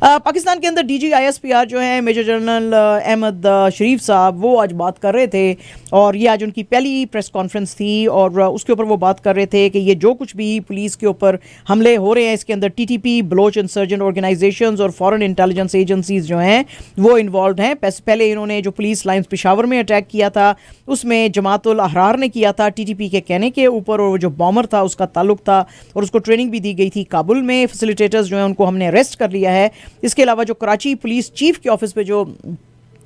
पाकिस्तान के अंदर DG-ISPR जो है मेजर जनरल अहमद शरीफ साहब, वो आज बात कर रहे थे और ये आज उनकी पहली प्रेस कॉन्फ्रेंस थी और उसके ऊपर वो बात कर रहे थे कि ये जो कुछ भी पुलिस के ऊपर हमले हो रहे हैं इसके अंदर TTP, बलोच इंसर्जेंट ऑर्गेनाइजेशंस और फॉरेन इंटेलिजेंस एजेंसीज जो हैं वो इन्वॉल्व हैं। पहले इन्होंने जो पुलिस लाइन्स पेशावर में अटैक किया था उसमें जमातुल अहरार ने किया था TTP के कहने के ऊपर, और जो बॉमर था उसका ताल्लुक था और उसको ट्रेनिंग भी दी गई थी काबुल में। फैसिलिटेटर्स जो हैं उनको हमने अरेस्ट कर लिया है। इसके अलावा जो कराची पुलिस चीफ के ऑफिस पे जो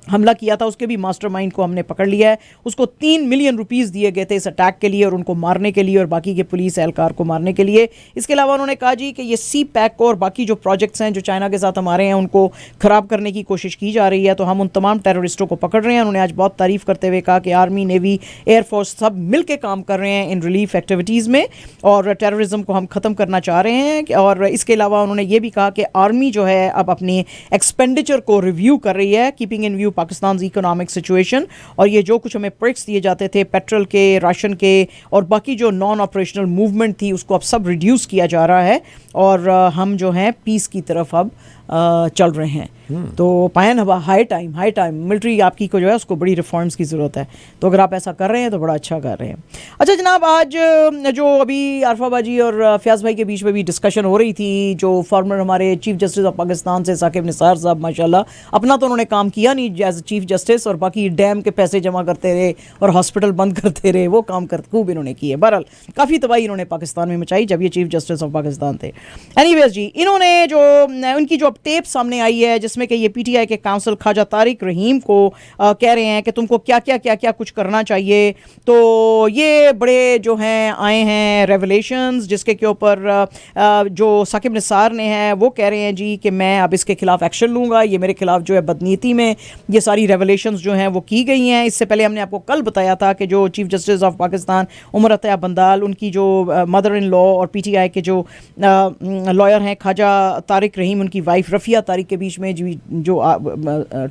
हमला किया था उसके भी मास्टरमाइंड को हमने पकड़ लिया है। उसको 3 मिलियन रुपीस दिए गए थे इस अटैक के लिए और उनको मारने के लिए और बाकी के पुलिस एहलकार को मारने के लिए। इसके अलावा उन्होंने कहा जी कि ये CPAC और बाकी जो प्रोजेक्ट्स हैं जो चाइना के साथ हमारे हैं उनको ख़राब करने की कोशिश की जा रही है, तो हम उन तमाम टेररिस्टों को पकड़ रहे हैं। उन्होंने आज बहुत तारीफ़ करते हुए कहा कि आर्मी, नेवी, एयरफोर्स सब मिल के काम कर रहे हैं इन रिलीफ एक्टिविटीज़ में और टेररिज्म को हम ख़त्म करना चाह रहे हैं। और इसके अलावा उन्होंने ये भी कहा कि आर्मी जो है अब अपनी एक्सपेंडिचर को रिव्यू कर रही है, keeping in view Pakistan economic situation, और ये जो कुछ हमें ब्रेक्स दिए जाते थे पेट्रोल के, राशन के और बाकी जो नॉन ऑपरेशनल मूवमेंट थी उसको अब सब रिड्यूस किया जा रहा है और हम जो हैं पीस की तरफ अब चल रहे हैं। तो पायन हवा हाई टाइम मिलिट्री आपकी को जो है उसको बड़ी रिफॉर्म्स की ज़रूरत है, तो अगर आप ऐसा कर रहे हैं तो बड़ा अच्छा कर रहे हैं। अच्छा जनाब, आज जो अभी आरफाबाजी और फयाज़ भाई के बीच में भी डिस्कशन हो रही थी, जो फॉर्मर हमारे चीफ जस्टिस ऑफ पाकिस्तान से साकिब निसार साहब, माशाल्लाह अपना तो उन्होंने काम किया नहीं एज चीफ जस्टिस, और बाकी डैम के पैसे जमा करते रहे और हॉस्पिटल बंद करते रहे, वो काम खूब इन्होंने किए। बहरहाल काफ़ी तबाही इन्होंने पाकिस्तान में मचाई जब ये चीफ जस्टिस ऑफ पाकिस्तान थे। एनीवेज जी, इन्होंने जो उनकी जो टेप सामने आई है जिसमें कि ये PTI के काउंसिल ख्वाजा तारिक रहीम को कह रहे हैं कि तुमको क्या क्या कुछ करना चाहिए, तो ये बड़े जो हैं आए हैं रेवलेशंस जिसके के ऊपर जो साकिब निसार ने है वो कह रहे हैं जी कि मैं अब इसके खिलाफ एक्शन लूँगा, ये मेरे खिलाफ जो है बदनीति में ये सारी रेवलेशंस जो हैं वो की गई हैं। इससे पहले हमने आपको कल बताया था कि जो Chief justice of Pakistan Umar Ata Bandial, उनकी जो मदर इन लॉ और PTI के जो लॉयर हैं ख्वाजा तारिक रहीम, उनकी वाइफ रफ़िया तारिक के बीच में जो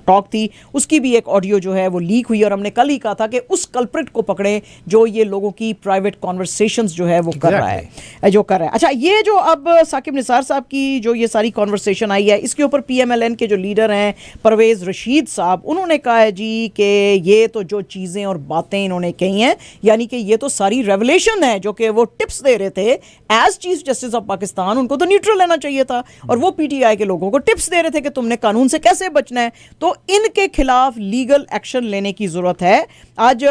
टॉक थी उसकी भी एक ऑडियो जो है वो लीक हुई, और हमने कल ही कहा था कि उस कल्प्रिट को पकड़े जो ये लोगों की प्राइवेट कॉन्वर्सेशंस जो है वो कर रहा है। अच्छा, ये जो अब साकिब निसार साहब की जो ये सारी कॉन्वर्सेशन आई है इसके ऊपर PMLN के जो लीडर हैं परवेज़ रशीद साहब, उन्होंने कहा है जी कि ये तो जो चीज़ें और बातें इन्होंने कही हैं यानी कि ये तो सारी रेवलेशन है, जो कि वो टिप्स दे रहे थे as chief justice of Pakistan, उनको तो न्यूट्रल लेना चाहिए था और वो PTI के लोगों को टिप्स दे रहे थे कि तुमने कानून से कैसे बचना है, तो इनके खिलाफ लीगल एक्शन लेने की जरूरत है। आज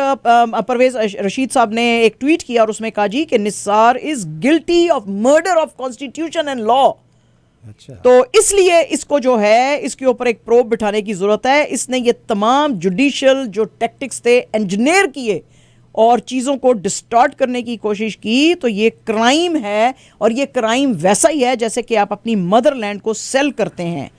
परवेज रशीद साहब ने एक ट्वीट किया और उसमें कहा जी कि Nisar is guilty of murder of constitution and law. अच्छा। तो इसलिए इसको जो है इसके ऊपर एक प्रोब बिठाने की जरूरत है। इसने ये तमाम जुडिशियल जो टैक्टिक्स थे इंजीनियर किए और चीज़ों को डिस्टॉर्ट करने की कोशिश की, तो ये क्राइम है और ये क्राइम वैसा ही है जैसे कि आप अपनी मदरलैंड को सेल करते हैं।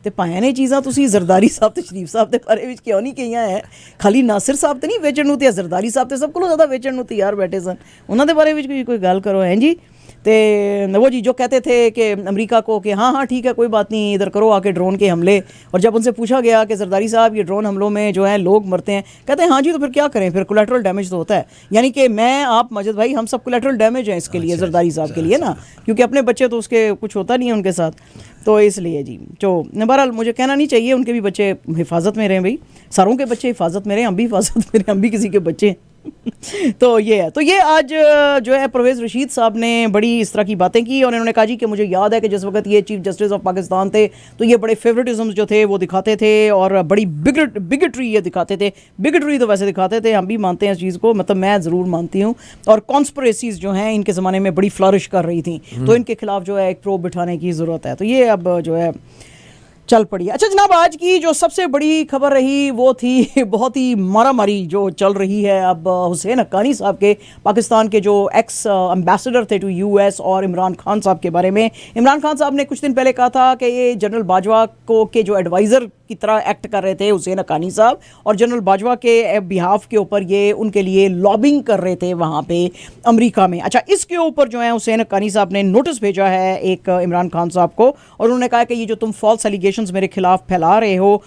तो पाया ने चीज़ां तुसी जरदारी साहब ते शरीफ साहब के बारे में क्यों नहीं कही है, खाली नासिर साहब तो नहीं वेचण नूं ते जरदारी साहब तो सब को ज़्यादा वेचण नूं तैयार बैठे सन, उन्होंने बारे में कोई गल करो हैं जी। तो वो जी जो कहते थे कि अमेरिका को कि हाँ ठीक है कोई बात नहीं इधर करो आके ड्रोन के हमले, और जब उनसे पूछा गया कि जरदारी साहब ये ड्रोन हमलों में जो है लोग मरते हैं, कहते हैं हाँ जी तो फिर क्या करें, फिर कोलैटरल डैमेज तो होता है। यानी कि मैं आप मजिद भाई हम सब कोलैटरल डैमेज हैं इसके लिए जरदारी साहब के लिए ना, क्योंकि अपने बच्चे तो उसके कुछ होता नहीं है उनके साथ, तो इसलिए जी तो बहरहाल मुझे कहना नहीं चाहिए, उनके भी बच्चे हिफाजत में रहें भाई, सारों के बच्चे हिफाजत में रहें, हम भी हिफाजत में रहें, हम भी किसी के बच्चे तो ये है। तो ये आज जो है परवेज़ रशीद साहब ने बड़ी इस तरह की बातें की और इन्होंने कहा जी कि मुझे याद है कि जिस वक्त ये चीफ जस्टिस ऑफ पाकिस्तान थे तो ये बड़े फेवरेटिज्म जो थे वो दिखाते थे और बड़ी बिगटरी ये दिखाते थे। बिगटरी तो वैसे दिखाते थे, हम भी मानते हैं इस चीज़ को, मतलब मैं ज़रूर मानती हूँ, और कॉन्स्पिरेसीज जो हैं इनके ज़माने में बड़ी फ्लरिश कर रही थी, तो इनके खिलाफ जो है एक प्रोब बिठाने की ज़रूरत है। तो ये अब जो है चल पड़ी। अच्छा जनाब, आज की जो सबसे बड़ी खबर रही वो थी बहुत ही मारामारी जो चल रही है अब हुसैन हक्कानी साहब के, पाकिस्तान के जो एक्स एम्बेसडर थे टू US, और इमरान खान साहब के बारे में। इमरान खान साहब ने कुछ दिन पहले कहा था कि ये जनरल बाजवा को के जो एडवाइज़र की तरह एक्ट कर रहे थे हुसैन हक्कानी साहब, और जनरल बाजवा के बिहाफ के ऊपर ये उनके लिए लॉबिंग कर रहे थे वहाँ पे अमेरिका में। अच्छा, इसके ऊपर जो है हुसैन हक्कानी साहब ने नोटिस भेजा है एक इमरान खान साहब को, और उन्होंने कहा कि ये जो तुम फॉल्स एलिगेशंस मेरे खिलाफ फैला रहे हो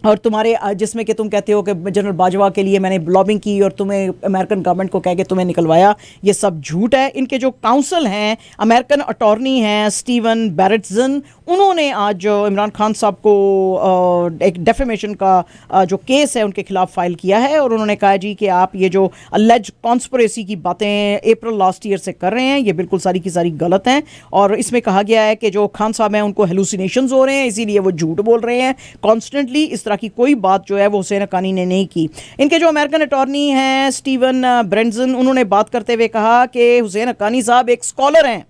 और तुम्हारे जिसमें कि तुम कहते हो कि जनरल बाजवा के लिए मैंने लॉबिंग की और तुम्हें अमेरिकन गवर्नमेंट को कह के तुम्हें निकलवाया, ये सब झूठ है। इनके जो काउंसिल हैं, अमेरिकन अटॉर्नी हैं स्टीवन बैरेटसन, उन्होंने आज इमरान खान साहब को एक डेफेमेशन का जो केस है उनके खिलाफ फाइल किया है और उन्होंने कहा जी कि आप ये जो अलेज कॉन्स्पिरेसी की बातें अप्रैल लास्ट ईयर से कर रहे हैं ये बिल्कुल सारी की सारी गलत हैं और इसमें कहा गया है कि जो खान साहब हैं उनको हेलुसिनेशंस हो रहे हैं इसीलिए वो झूठ बोल रहे हैं कॉन्स्टेंटली। इस तरह की कोई बात जो है वो हुसैन हक्कानी ने नहीं की। इनके जो अमेरिकन अटॉर्नी हैं स्टीवन ब्रेंसन, उन्होंने बात करते हुए कहा कि हुसैन हक्कानी साहब एक स्कॉलर हैं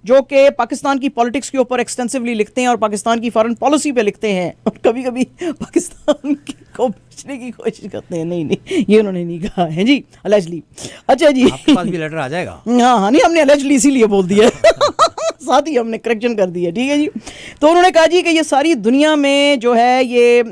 जो कि पाकिस्तान की पॉलिटिक्स के ऊपर एक्सटेंसिवली लिखते हैं और पाकिस्तान की फॉरेन पॉलिसी पे लिखते हैं और कभी कभी पाकिस्तान को बेचने की कोशिश करते हैं। नहीं ये उन्होंने नहीं कहा है जी, अलेजली। अच्छा जी, आपके पास भी लेटर आ जाएगा। हाँ नहीं, हमने अलेजली इसीलिए बोल दिया साथ ही हमने करेक्शन कर दिया, ठीक है जी। तो उन्होंने कहा जी कि ये सारी दुनिया में जो है ये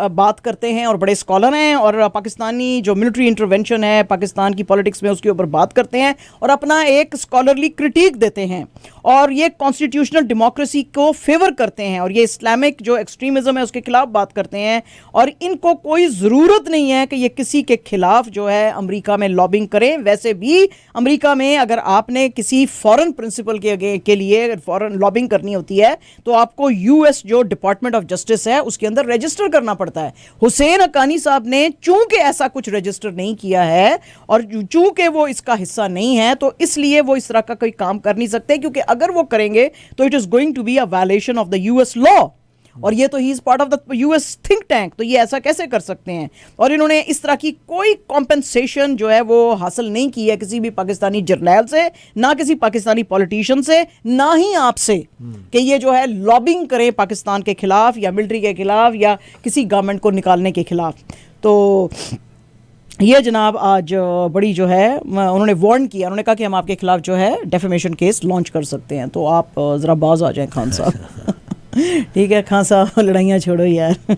बात करते हैं और बड़े स्कॉलर हैं और पाकिस्तानी जो मिलिट्री इंटरवेंशन है पाकिस्तान की पॉलिटिक्स में उसके ऊपर बात करते हैं और अपना एक स्कॉलरली क्रिटिक देते हैं और ये कॉन्स्टिट्यूशनल डेमोक्रेसी को फेवर करते हैं और ये इस्लामिक जो एक्सट्रीमिज्म है उसके खिलाफ बात करते हैं और इनको कोई ज़रूरत नहीं है कि ये किसी के खिलाफ जो है अमेरिका में लॉबिंग करें। वैसे भी अमेरिका में अगर आपने किसी फॉरेन प्रिंसिपल के लिए फॉरेन लॉबिंग करनी होती है तो आपको यूएस जो डिपार्टमेंट ऑफ जस्टिस है उसके अंदर रजिस्टर करना पड़ता है। हुसैन हक्कानी साहब ने चूंकि ऐसा कुछ रजिस्टर नहीं किया है और चूंकि वो इसका हिस्सा नहीं है तो इसलिए वो इस तरह का कोई काम कर नहीं सकते, क्योंकि अगर वो करेंगे तो it is going to be a violation of the US law और ये तो ही is part of the US think tank, तो ये ऐसा कैसे कर सकते हैं। और इन्होंने इस तरह की कोई कॉम्पेंसेशन जो है वो हासिल नहीं की है किसी भी पाकिस्तानी जर्नैल से, ना किसी पाकिस्तानी पॉलिटिशियन से, ना ही आपसे कि ये जो है लॉबिंग करें पाकिस्तान के खिलाफ या मिलिट्री के खिलाफ या किसी गवर्नमेंट को निकालने के खिलाफ। तो ये जनाब आज बड़ी जो है उन्होंने वार्न किया, उन्होंने कहा कि हम आपके खिलाफ जो है डेफेमेशन केस लॉन्च कर सकते हैं, तो आप ज़रा बाज आ जाएं खान साहब। ठीक है खान साहब, लड़ाइयाँ छोड़ो यार।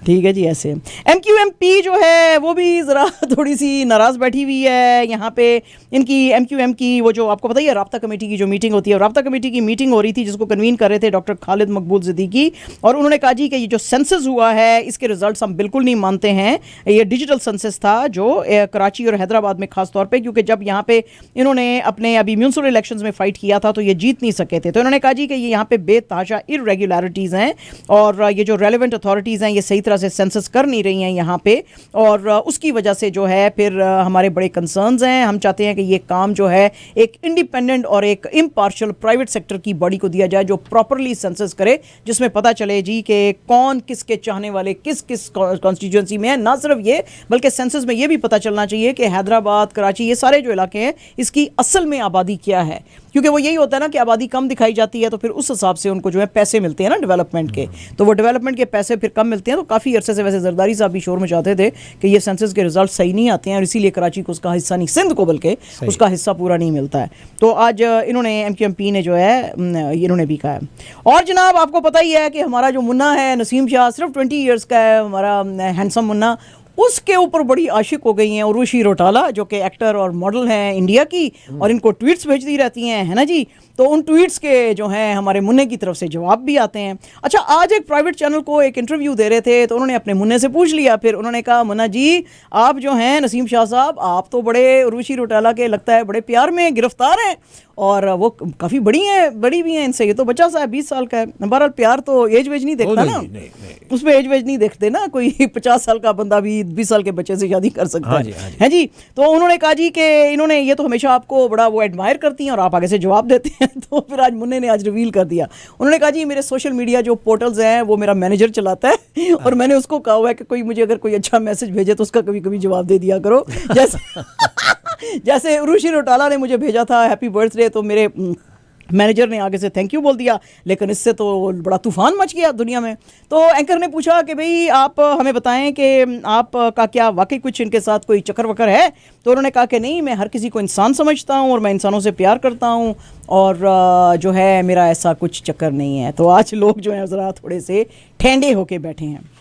ठीक है जी। ऐसे MQMP जो है वो भी ज़रा थोड़ी सी नाराज़ बैठी हुई है यहाँ पे। इनकी MQM की वो जो आपको पता ही है राब्ता कमेटी की जो मीटिंग होती है, राब्ता कमेटी की मीटिंग हो रही थी जिसको कन्वीन कर रहे थे डॉक्टर खालिद मकबूल सिद्दीकी और उन्होंने कहा जी कि ये जो सेंसस हुआ है इसके रिजल्ट्स हम बिल्कुल नहीं मानते हैं। ये डिजिटल सेंसस था जो कराची और हैदराबाद में खास तौर पर, क्योंकि जब यहाँ पे इन्होंने अपने अभी म्यूनसिपल इलेक्शंस में फाइट किया था तो ये जीत नहीं सके थे, तो इन्होंने कहा जी कि ये यहाँ पे बेतहाशा इरेगुलर हैं और ये जो रेलेवेंट अथॉरिटीज़ हैं ये सही तरह से सेंसस कर नहीं रही हैं यहाँ पे और उसकी वजह से जो है फिर हमारे बड़े कंसर्न्स हैं। हम चाहते हैं कि ये काम जो है एक इंडिपेंडेंट और एक इम्पार्शियल प्राइवेट सेक्टर की बॉडी को दिया जाए जो प्रॉपरली सेंसस करे, जिसमें पता चले जी कि कौन किसके चाहने वाले किस किस कॉन्स्टिट्यूंसी में है। ना सिर्फ ये बल्कि सेंसस में ये भी पता चलना चाहिए कि हैदराबाद कराची ये सारे जो इलाके हैं इसकी असल में आबादी क्या है, क्योंकि वो यही होता है ना कि आबादी कम दिखाई जाती है तो फिर उस हिसाब से उनको जो है पैसे मिलते हैं ना डेवलपमेंट के, तो वो डेवलपमेंट के पैसे फिर कम मिलते हैं। तो काफ़ी अरसे से वैसे जरदारी साहब भी शोर मचाते थे कि ये सेंसस के रिजल्ट सही नहीं आते हैं और इसीलिए कराची को उसका हिस्सा नहीं, सिंध को बल्कि उसका हिस्सा पूरा नहीं मिलता है। तो आज इन्होंने MQMP ने जो है इन्होंने भी कहा है। और जनाब आपको पता ही है कि हमारा जो मुन्ना है नसीम शाह सिर्फ 20 ईयर्स का है, हमारा हैंडसम मुन्ना, उसके ऊपर बड़ी आशिक हो गई हैं उर्वशी रौटाला जो कि एक्टर और मॉडल हैं इंडिया की और इनको ट्वीट्स भेजती रहती हैं, है ना जी। तो उन ट्वीट्स के जो हैं हमारे मुन्ने की तरफ से जवाब भी आते हैं। अच्छा, आज एक प्राइवेट चैनल को एक इंटरव्यू दे रहे थे तो उन्होंने अपने मुन्ने से पूछ लिया, फिर उन्होंने कहा मुन्ना जी आप जो हैं नसीम शाह साहब आप तो बड़े उर्वशी रौटाला के लगता है बड़े प्यार में गिरफ्तार हैं और वो काफ़ी बड़ी भी हैं इनसे, ये तो बच्चा सा है 20 साल का है। बहरहाल प्यार तो एज वेज नहीं देखता ना, उसमें एज वेज नहीं देखते ना, कोई 50 साल का बंदा भी 20 साल के बच्चे से शादी कर सकता है जी। तो उन्होंने कहा जी कि इन्होंने ये तो हमेशा आपको बड़ा वो एडमायर करती हैं और आप आगे से जवाब देते हैं। तो फिर आज मुन्ने ने आज रिवील कर दिया, उन्होंने कहा जी मेरे सोशल मीडिया जो पोर्टल्स हैं वो मेरा मैनेजर चलाता है और मैंने उसको कहा हुआ है कि कोई मुझे अगर कोई अच्छा मैसेज भेजे तो उसका कभी कभी जवाब दे दिया करो। जैसे उर्वशी रौटाला ने मुझे भेजा था हैप्पी बर्थडे तो मेरे मैनेजर ने आगे से थैंक यू बोल दिया, लेकिन इससे तो बड़ा तूफान मच गया दुनिया में। तो एंकर ने पूछा कि भाई आप हमें बताएं कि आप का क्या वाकई कुछ इनके साथ कोई चक्कर वक्कर है, तो उन्होंने कहा कि नहीं, मैं हर किसी को इंसान समझता हूं और मैं इंसानों से प्यार करता हूं और जो है मेरा ऐसा कुछ चक्कर नहीं है। तो आज लोग जो हैं ज़रा थोड़े से ठंडे होके बैठे हैं।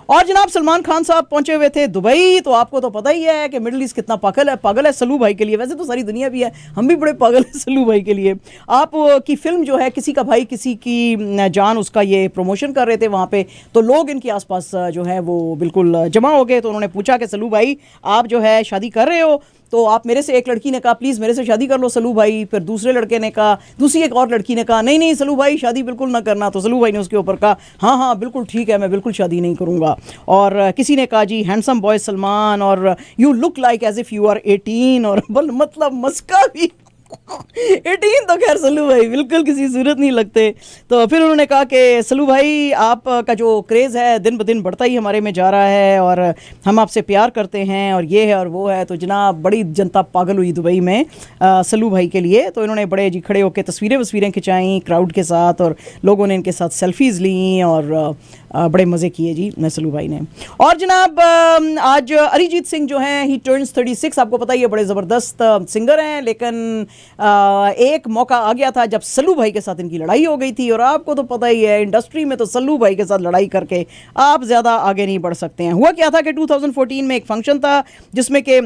और जनाब सलमान खान साहब पहुंचे हुए थे दुबई, तो आपको तो पता ही है कि मिडिल ईस्ट कितना पागल है सल्लू भाई के लिए, वैसे तो सारी दुनिया भी है, हम भी बड़े पागल हैं सल्लू भाई के लिए। आप की फिल्म जो है किसी का भाई किसी की जान, उसका ये प्रमोशन कर रहे थे वहाँ पे, तो लोग इनके आसपास जो है वो बिल्कुल जमा हो गए। तो उन्होंने पूछा कि सल्लू भाई आप जो है शादी कर रहे हो, तो आप मेरे से, एक लड़की ने कहा प्लीज़ मेरे से शादी कर लो सलू भाई, फिर दूसरे लड़के ने कहा, दूसरी एक और लड़की ने कहा नहीं नहीं सलू भाई शादी बिल्कुल ना करना, तो सलू भाई ने उसके ऊपर कहा हाँ हाँ बिल्कुल ठीक है, मैं बिल्कुल शादी नहीं करूँगा। और किसी ने कहा जी हैंडसम बॉय सलमान, और you look like as if you are 18, और मतलब मस्का भी 18 तो खैर सलू भाई बिल्कुल किसी सूरत नहीं लगते। तो फिर उन्होंने कहा कि सलू भाई आपका जो क्रेज़ है दिन ब दिन बढ़ता ही हमारे में जा रहा है, और हम आपसे प्यार करते हैं, और ये है और वो है। तो जनाब बड़ी जनता पागल हुई दुबई में सलू भाई के लिए। तो इन्होंने बड़े जी खड़े होकर तस्वीरें खिंचाई क्राउड के साथ, और लोगों ने इनके साथ सेल्फीज़ ली, और बड़े मज़े किए जी सलू भाई ने। और जनाब आज अरिजीत सिंह जो हैं ही टर्न्स 36, आपको पता ही है बड़े ज़बरदस्त सिंगर हैं, लेकिन एक मौका आ गया था जब सल्लू भाई के साथ इनकी लड़ाई हो गई थी, और आपको तो पता ही है इंडस्ट्री में तो सल्लू भाई के साथ लड़ाई करके आप ज़्यादा आगे नहीं बढ़ सकते हैं। हुआ क्या था कि 2014 में एक फंक्शन था जिसमें कि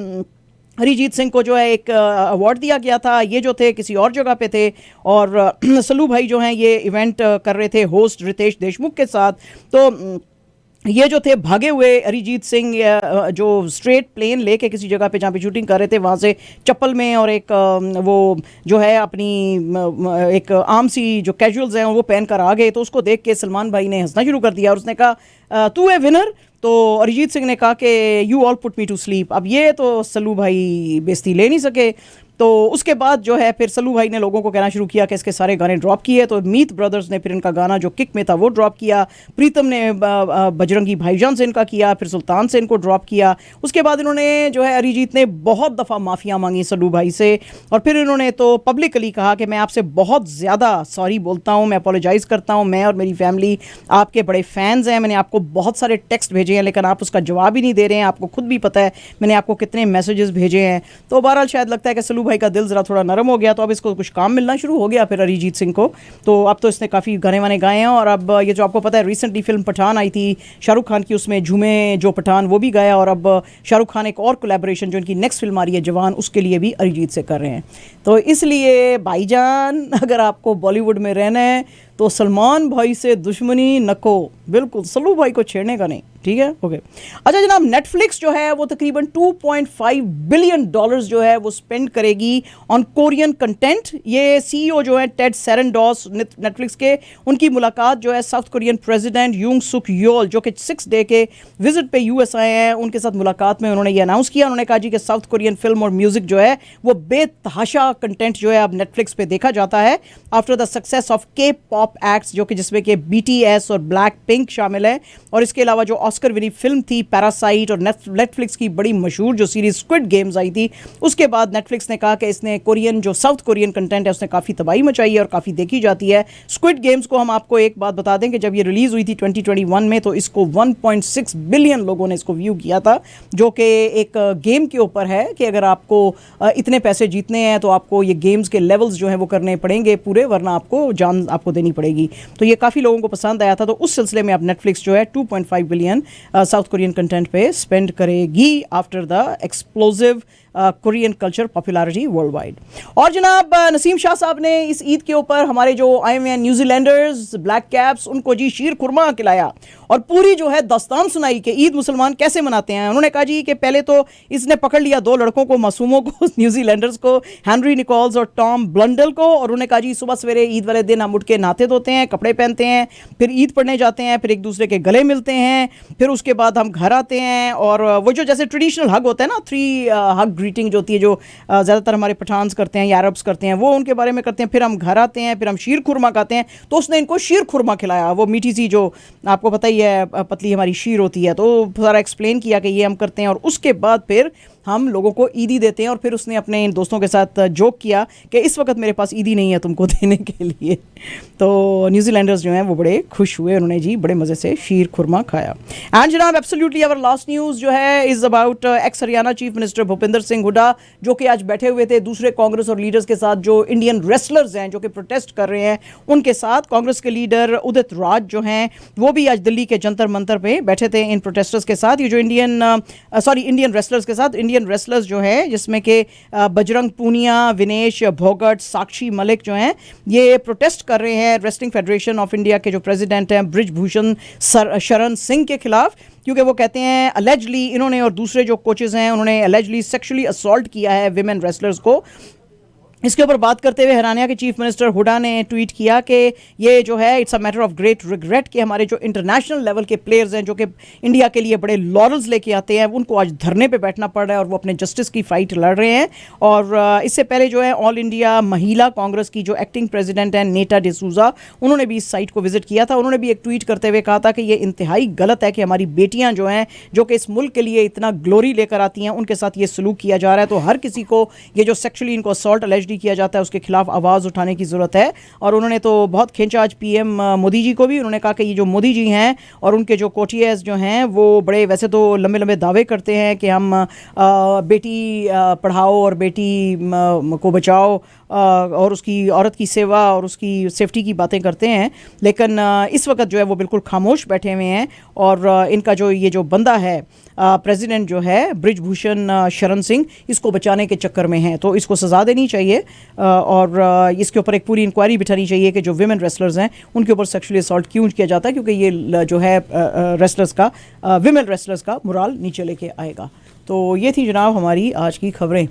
अरिजीत सिंह को जो है एक अवार्ड दिया गया था। ये जो थे किसी और जगह पे थे, और सल्लू भाई जो हैं ये इवेंट कर रहे थे होस्ट रितेश देशमुख के साथ। तो ये जो थे भागे हुए अरिजीत सिंह जो स्ट्रेट प्लेन लेके किसी जगह पे जहाँ पे शूटिंग कर रहे थे वहाँ से चप्पल में, और एक वो जो है अपनी एक आम सी जो कैजुअल्स हैं वो पहन कर आ गए। तो उसको देख के सलमान भाई ने हंसना शुरू कर दिया, और उसने कहा तू है विनर। तो अरिजीत सिंह ने कहा कि you all put me to sleep. अब ये तो सल्लू भाई बेइज्जती ले नहीं सके। तो उसके बाद जो है फिर सल्लू भाई ने लोगों को कहना शुरू किया कि इसके सारे गाने ड्रॉप किए। तो मीत ब्रदर्स ने फिर इनका गाना जो किक में था वो ड्रॉप किया, प्रीतम ने बजरंगी भाईजान से इनका किया, फिर सुल्तान से इनको ड्रॉप किया। उसके बाद इन्होंने जो है अरिजीत ने बहुत दफ़ा माफ़िया मांगी सल्लू भाई से, और फिर इन्होंने तो पब्लिकली कहा कि मैं आपसे बहुत ज़्यादा सॉरी बोलता हूँ, मैं अपोलोजाइज़ करता हूँ, मैं और मेरी फैमिली आपके बड़े फ़ैन्स हैं, मैंने आपको बहुत सारे टेक्स्ट भेजे हैं लेकिन आप उसका जवाब ही नहीं दे रहे हैं, आपको खुद भी पता है मैंने आपको कितने मैसेजेस भेजे हैं। तो बहरहाल शायद लगता है कि सल्लू भाई का दिल ज़रा थोड़ा नरम हो गया, तो अब इसको कुछ काम मिलना शुरू हो गया फिर अरिजीत सिंह को। तो अब तो इसने काफ़ी गाने वाने गाए हैं, और अब ये जो आपको पता है रिसेंटली फिल्म पठान आई थी शाहरुख खान की, उसमें झूमे जो पठान वो भी गाया, और अब शाहरुख खान एक और कोलैबोरेशन जो इनकी नेक्स्ट फिल्म आ रही है जवान, उसके लिए भी अरिजीत से कर रहे हैं। तो इसलिए भाईजान अगर आपको बॉलीवुड में रहना है तो सलमान भाई से दुश्मनी नको, बिल्कुल सल्लू भाई को छेड़ने का नहीं, ठीक है ओके। अच्छा जनाब, नेटफ्लिक्स जो है वो तकरीबन $2.5 बिलियन जो है वो स्पेंड करेगी ऑन कोरियन कंटेंट। ये सीईओ जो है टेड सेरेंडॉस नेटफ्लिक्स के, उनकी मुलाकात जो है साउथ कोरियन प्रेसिडेंट यूंग सुक योल जो कि 6 डे के विजिट पे यूएस आए हैं, उनके साथ मुलाकात में उन्होंने ये अनाउंस किया। उन्होंने कहा जी कि साउथ कोरियन फिल्म और म्यूजिक जो है वो बेतहाशा कंटेंट जो है अब नेटफ्लिक्स पे देखा जाता है आफ्टर द सक्सेस ऑफ के पॉप एक्ट्स, जो कि जिसमें कि BTS और ब्लैक पिंक शामिल है। और इसके अलावा जो ऑस्कर विनी फिल्म थी पैरासाइट, और नेटफ्लिक्स की बड़ी मशहूर जो सीरीज स्क्विड गेम्स आई थी, उसके बाद नेटफ्लिक्स ने कहा कि इसने कोरियन जो साउथ कोरियन कंटेंट है उसने काफ़ी तबाही मचाई है और काफ़ी देखी जाती है। स्क्विड गेम्स को हम आपको एक बात बता दें कि जब ये रिलीज़ हुई थी 2021 में तो इसको 1.6 बिलियन लोगों ने इसको व्यू किया था, जो कि एक गेम के ऊपर है कि अगर आपको इतने पैसे जीतने हैं तो आपको ये गेम्स के लेवल्स जो हैं वो करने पड़ेंगे पूरे, वरना आपको जान आपको देनी पड़ेगी। तो ये काफ़ी लोगों को पसंद आया था। तो उस सिलसिले में अब नेटफ्लिक्स जो है 2.5 बिलियन साउथ कोरियन कंटेंट पे स्पेंड करेगी after the explosive Korean culture popularity world wide. और जनाब नसीम शाह साहब ने इस ईद के ऊपर हमारे जो आए हुए हैं न्यूजीलैंडर्स ब्लैक कैप्स, उनको जी शीर खुरमा खिलाया और पूरी जो है दास्तान सुनाई कि ईद मुसलमान कैसे मनाते हैं। उन्होंने कहा जी कि पहले तो इसने पकड़ लिया 2 लड़कों को, मासूमों को, न्यूजीलैंडर्स को, हेनरी निकोल्स और टॉम ब्लंडल को, और उन्होंने कहा जी सुबह सवेरे ईद वाले दिन हम उठ के नहाते धोते हैं, कपड़े पहनते हैं, फिर ईद पढ़ने जाते हैं, फिर एक दूसरे के गले मिलते हैं, फिर उसके बाद हम घर आते हैं और वो जो जैसे ट्रेडिशनल हग होता है ना, 3 हग ग्रीटिंग जो होती है जो ज़्यादातर हमारे पठान्स करते हैं या अरब्स करते हैं, वो उनके बारे में करते हैं। फिर हम घर आते हैं, फिर हम शीर खुरमा खाते हैं। तो उसने इनको शीर खुरमा खिलाया, वो मीठी सी जो आपको पता ही है पतली हमारी शीर होती है, तो सारा एक्सप्लेन किया कि ये हम करते हैं। और उसके बाद फिर हम लोगों को ईदी देते हैं। और फिर उसने अपने इन दोस्तों के साथ जोक किया कि इस वक्त मेरे पास ईदी नहीं है तुमको देने के लिए। तो न्यूजीलैंडर्स जो हैं वो बड़े खुश हुए, उन्होंने जी बड़े मज़े से शीर खुरमा खाया। एंड जनाब एब्सोल्युटली अवर लास्ट न्यूज़ जो है is about x Haryana chief minister Bhupinder Singh Hooda, जो कि आज बैठे हुए थे दूसरे कांग्रेस और लीडर्स के साथ जो इंडियन रेसलर्स हैं जो कि प्रोटेस्ट कर रहे हैं उनके साथ। कांग्रेस के लीडर उदित राज जो हैं वो भी आज दिल्ली के जंतर मंतर पे बैठे थे इन प्रोटेस्टर्स के साथ। ये जो इंडियन रेसलर्स के साथ, इंडियन रेसलर्स जो है जिसमें कि बजरंग पूनिया, विनेश भोगट, साक्षी मलिक जो हैं ये प्रोटेस्ट कर रहे हैं रेसलिंग फेडरेशन ऑफ इंडिया के जो प्रेसिडेंट हैं ब्रिजभूषण शरण सिंह के खिलाफ। क्योंकि वो कहते हैं अलेजली इन्होंने और दूसरे जो कोचेज़ हैं उन्होंने अलेजली सेक्सुअली असॉल्ट किया है विमेन रेसलर्स को। इसके ऊपर बात करते हुए हरियाणा के चीफ मिनिस्टर हुडा ने ट्वीट किया कि ये जो है it's a matter of great regret कि हमारे जो इंटरनेशनल लेवल के प्लेयर्स हैं जो कि इंडिया के लिए बड़े लॉरल्स लेके आते हैं उनको आज धरने पे बैठना पड़ रहा है और वो अपने जस्टिस की फाइट लड़ रहे हैं। और इससे पहले जो है ऑल इंडिया महिला कांग्रेस की जो एक्टिंग प्रेसिडेंट हैं नेटा डिसूजा, उन्होंने भी इस साइट को विजिट किया था। उन्होंने भी एक ट्वीट करते हुए कहा था कि ये इंतहाई गलत है कि हमारी बेटियां जो हैं जो कि इस मुल्क के लिए इतना ग्लोरी लेकर आती हैं उनके साथ ये सलूक किया जा रहा है। तो हर किसी को ये जो सेक्सुअली इनको असॉल्ट अलेजली किया जाता है उसके खिलाफ आवाज़ उठाने की ज़रूरत है। और उन्होंने तो बहुत खींचा आज पीएम मोदी जी को भी। उन्होंने कहा कि ये जो मोदी जी हैं और उनके जो कोटियाज जो हैं वो बड़े वैसे तो लंबे लंबे दावे करते हैं कि हम बेटी पढ़ाओ और बेटी को बचाओ और उसकी औरत की सेवा और उसकी सेफ्टी की बातें करते हैं, लेकिन इस वक्त जो है वो बिल्कुल खामोश बैठे हुए हैं। और इनका जो ये जो बंदा है प्रेसिडेंट जो है ब्रिजभूषण शरण सिंह, इसको बचाने के चक्कर में है, तो इसको सज़ा देनी चाहिए और इसके ऊपर एक पूरी इंक्वायरी बिठानी चाहिए कि जो विमेन रेसलर्स हैं उनके ऊपर सेक्सुअली असॉल्ट क्यों किया जाता है, क्योंकि ये जो है रेसलर्स का विमेन रेसलर्स का मोराल नीचे लेके आएगा। तो ये थी जनाब हमारी आज की खबरें।